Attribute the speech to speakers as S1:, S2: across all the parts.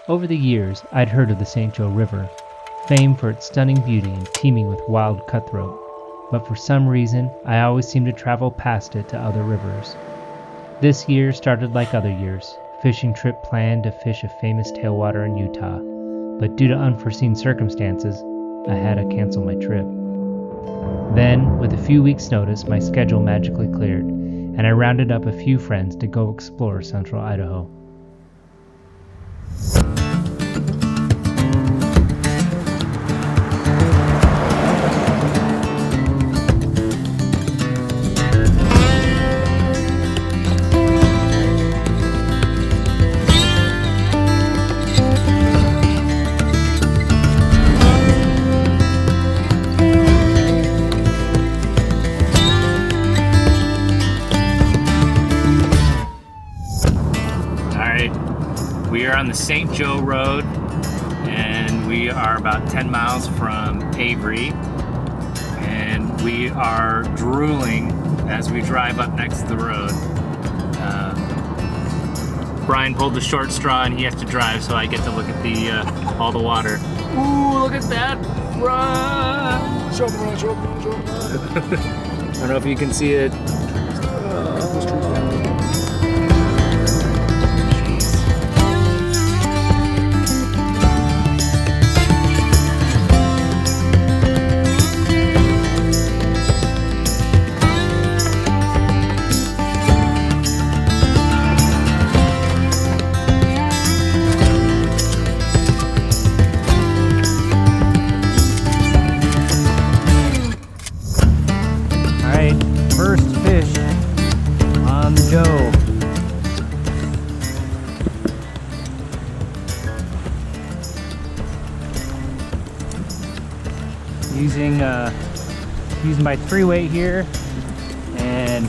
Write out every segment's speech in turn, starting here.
S1: Over the years, I'd heard of the St. Joe River, famed for its stunning beauty and teeming with wild cutthroat, but for some reason, I always seemed to travel past it to other rivers. This year started like other years, fishing trip planned to fish a famous tailwater in Utah, but due to unforeseen circumstances, I had to cancel my trip. Then, with a few weeks' notice, my schedule magically cleared, and I rounded up a few friends to go explore central Idaho.
S2: We are on the St. Joe Road, and we are about 10 miles from Avery, and we are drooling as we drive up next to the road. Brian pulled the short straw, and he has to drive, so I get to look at all the water. Ooh, look at that! Run!
S3: Show me.
S2: I don't know if you can see it.
S1: First fish on the Joe. Using my 3-weight here and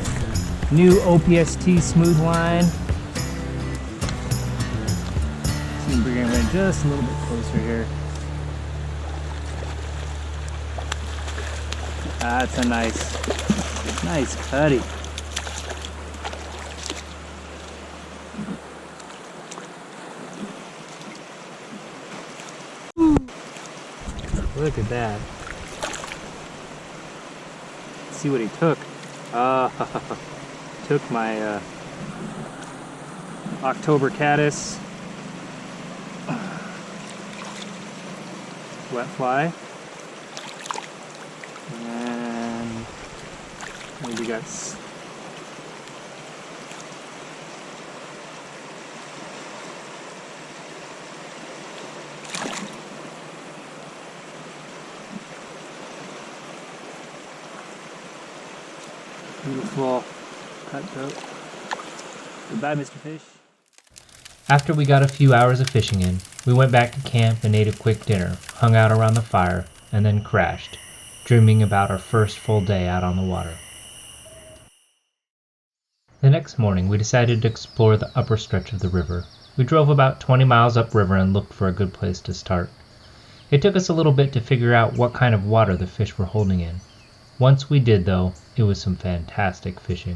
S1: new OPST smooth line. See, bring it in just a little bit closer here. That's a nice cutty. Look at that. Let's see what he took. Took my October caddis wet fly. And maybe got beautiful cutthroat. Goodbye, Mr. Fish. After we got a few hours of fishing in, we went back to camp and ate a quick dinner, hung out around the fire, and then crashed, dreaming about our first full day out on the water. The next morning, we decided to explore the upper stretch of the river. We drove about 20 miles upriver and looked for a good place to start. It took us a little bit to figure out what kind of water the fish were holding in. Once we did, though, it was some fantastic fishing.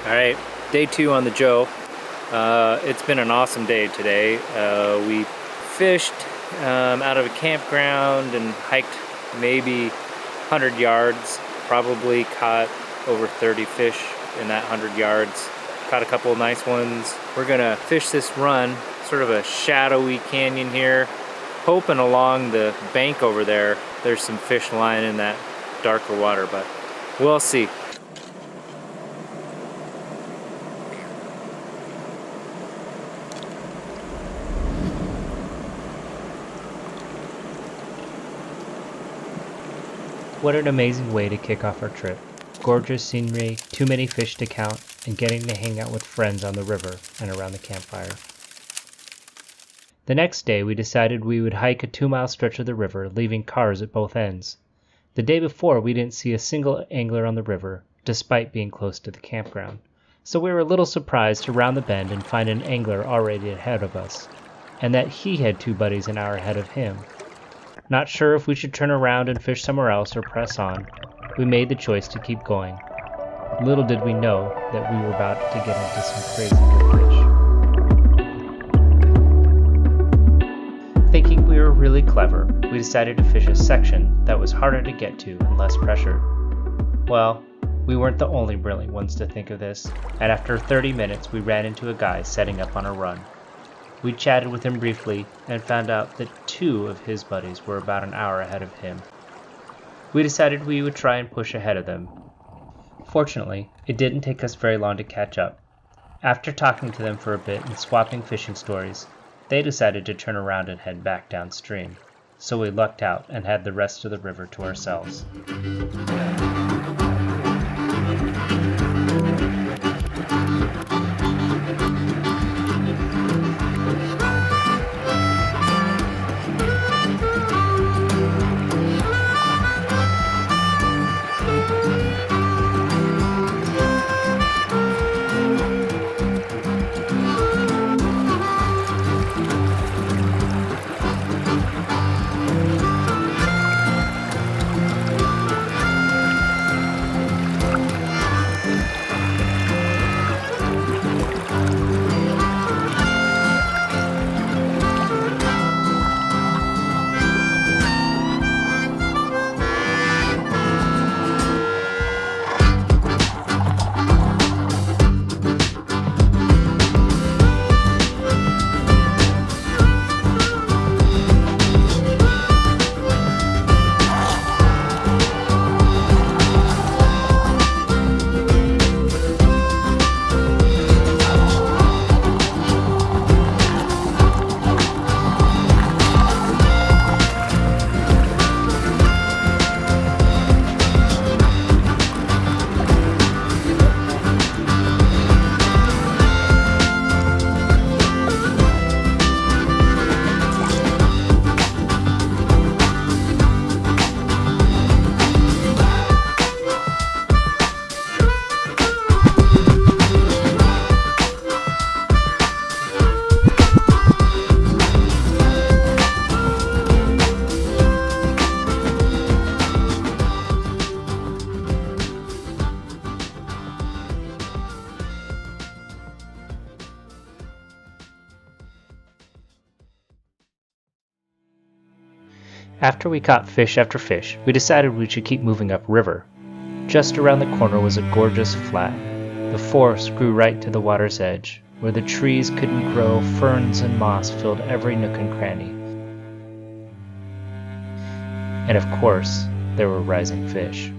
S2: All right, day 2 on the Joe. It's been an awesome day today. We fished out of a campground and hiked maybe 100 yards. Probably caught over 30 fish in that 100 yards. Caught a couple of nice ones. We're gonna fish this run, sort of a shadowy canyon here, hoping along the bank over there there's some fish lying in that darker water, but we'll see.
S1: What an amazing way to kick off our trip. Gorgeous scenery, too many fish to count, and getting to hang out with friends on the river and around the campfire. The next day, we decided we would hike a 2-mile stretch of the river, leaving cars at both ends. The day before, we didn't see a single angler on the river, despite being close to the campground. So we were a little surprised to round the bend and find an angler already ahead of us, and that he had 2 buddies an hour ahead of him. Not sure if we should turn around and fish somewhere else or press on, we made the choice to keep going. Little did we know that we were about to get into some crazy good fish. Thinking we were really clever, we decided to fish a section that was harder to get to and less pressure. Well, we weren't the only brilliant ones to think of this, and after 30 minutes we ran into a guy setting up on a run. We chatted with him briefly and found out that 2 of his buddies were about an hour ahead of him. We decided we would try and push ahead of them. Fortunately, it didn't take us very long to catch up. After talking to them for a bit and swapping fishing stories, they decided to turn around and head back downstream. So we lucked out and had the rest of the river to ourselves. After we caught fish after fish, we decided we should keep moving upriver. Just around the corner was a gorgeous flat. The forest grew right to the water's edge, where the trees couldn't grow, ferns and moss filled every nook and cranny. And of course, there were rising fish.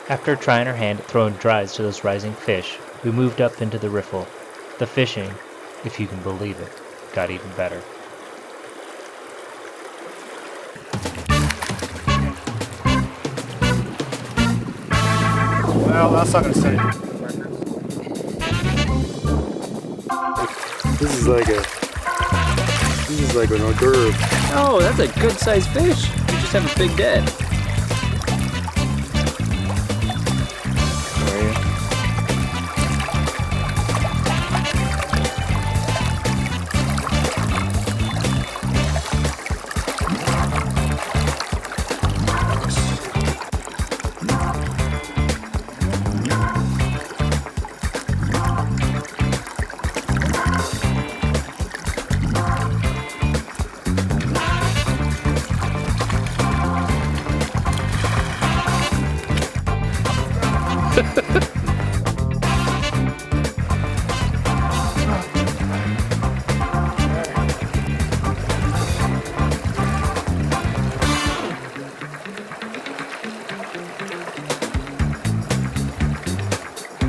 S1: After trying our hand at throwing dries to those rising fish, we moved up into the riffle. The fishing, if you can believe it, got even better.
S3: Well, that's not gonna say. This is like an hors d'oeuvre.
S4: Oh, that's a good sized fish. You just have a big dead. Where are you?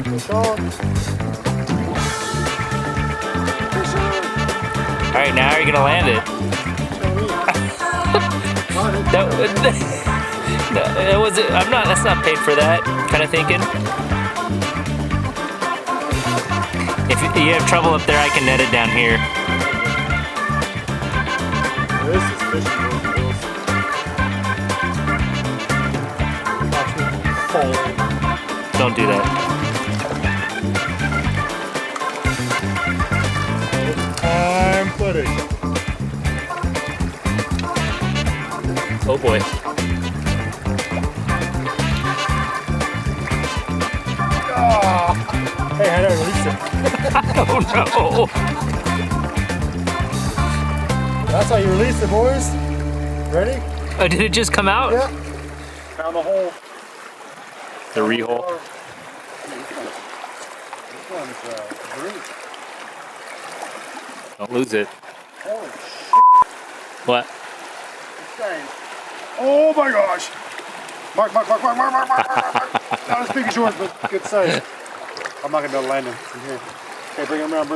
S3: Fish on.
S4: All right, now you're gonna land it. That was it. I'm not. That's not paid for that. Kind of thinking. If you have trouble up there, I can net it down here.
S3: This is fishing. Watch me fall.
S4: Don't do that.
S3: I'm footing.
S4: Oh boy.
S3: Hey, how do I release it?
S4: Oh
S3: That's how you release it, boys. Ready?
S4: no. Oh, did it just come out?
S3: Yeah. Found the hole.
S4: The re-hole.
S3: This one's green.
S4: Don't lose it.
S3: Holy shit.
S4: What?
S3: This guy. Oh my gosh. Mark. Not as big as yours, but good size. I'm not gonna be able to land him from here. Okay, bring him around.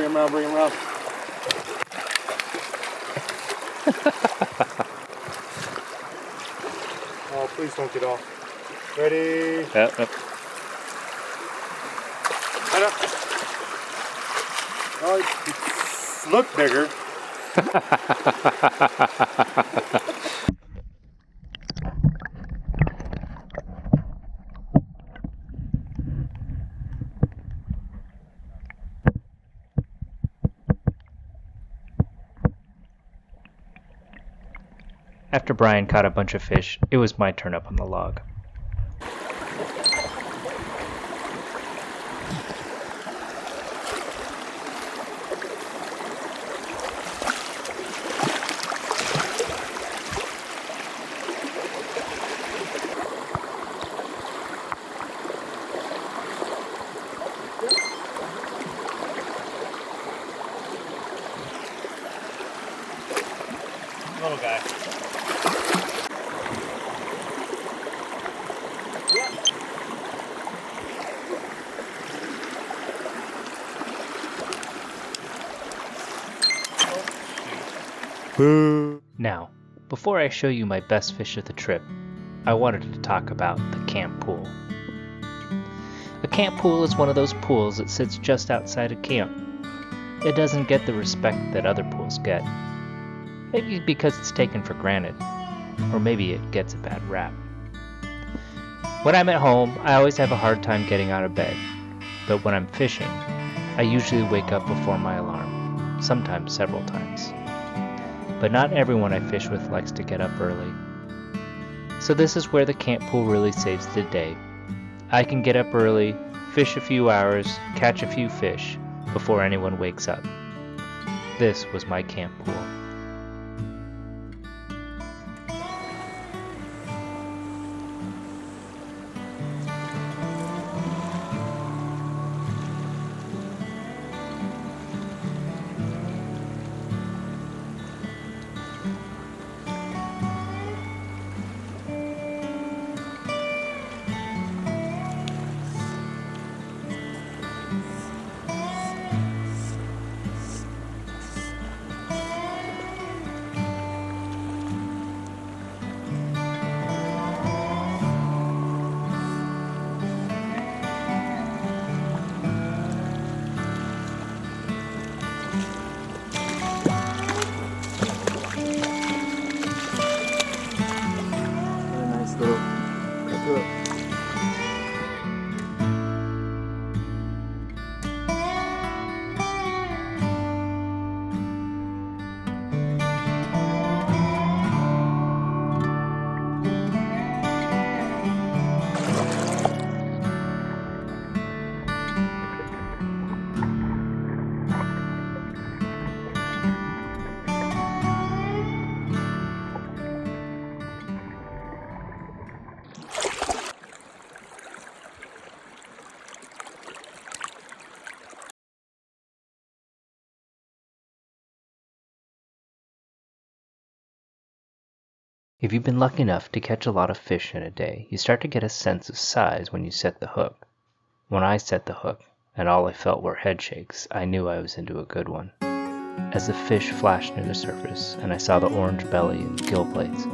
S3: Oh, please don't get off. Ready?
S4: Yep.
S3: Head up. Oh, you look bigger.
S1: After Brian caught a bunch of fish, it was my turn up on the log.
S4: Little guy.
S1: Now, before I show you my best fish of the trip, I wanted to talk about the camp pool. A camp pool is one of those pools that sits just outside a camp. It doesn't get the respect that other pools get. Maybe because it's taken for granted, or maybe it gets a bad rap. When I'm at home, I always have a hard time getting out of bed, but when I'm fishing, I usually wake up before my alarm, sometimes several times. But not everyone I fish with likes to get up early. So this is where the camp pool really saves the day. I can get up early, fish a few hours, catch a few fish before anyone wakes up. This was my camp pool. If you've been lucky enough to catch a lot of fish in a day, you start to get a sense of size when you set the hook. When I set the hook, and all I felt were head shakes, I knew I was into a good one. As the fish flashed near the surface, and I saw the orange belly and gill plates,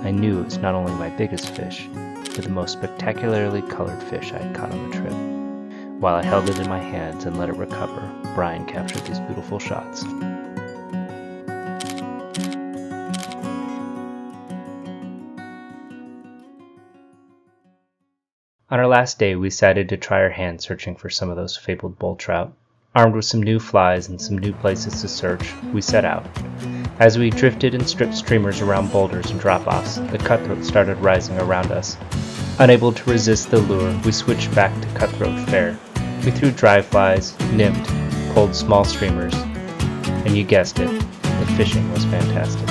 S1: I knew it was not only my biggest fish, but the most spectacularly colored fish I had caught on the trip. While I held it in my hands and let it recover, Brian captured these beautiful shots. On our last day, we decided to try our hand searching for some of those fabled bull trout. Armed with some new flies and some new places to search, we set out. As we drifted and stripped streamers around boulders and drop-offs, the cutthroat started rising around us. Unable to resist the lure, we switched back to cutthroat fare. We threw dry flies, nipped, pulled small streamers, and you guessed it, the fishing was fantastic.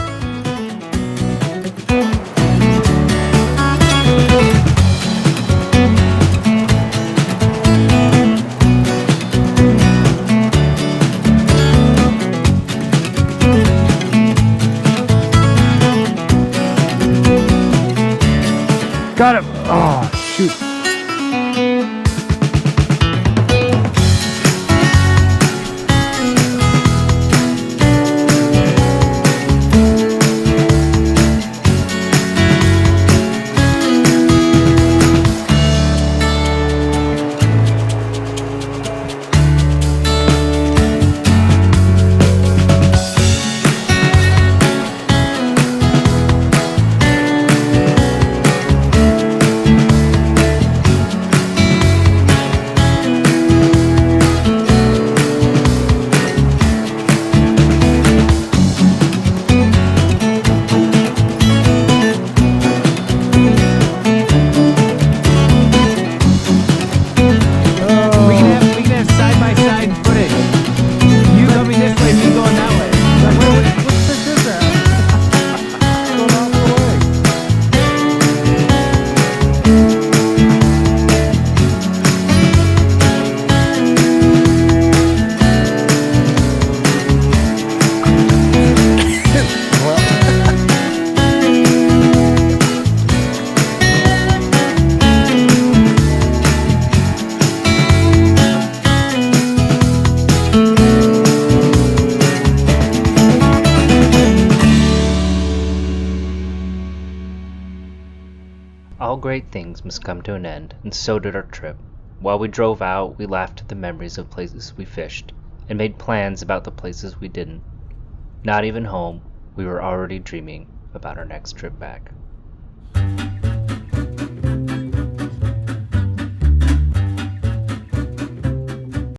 S3: Got him! Oh, shoot.
S1: All great things must come to an end, and so did our trip. While we drove out, we laughed at the memories of places we fished, and made plans about the places we didn't. Not even home, we were already dreaming about our next trip back.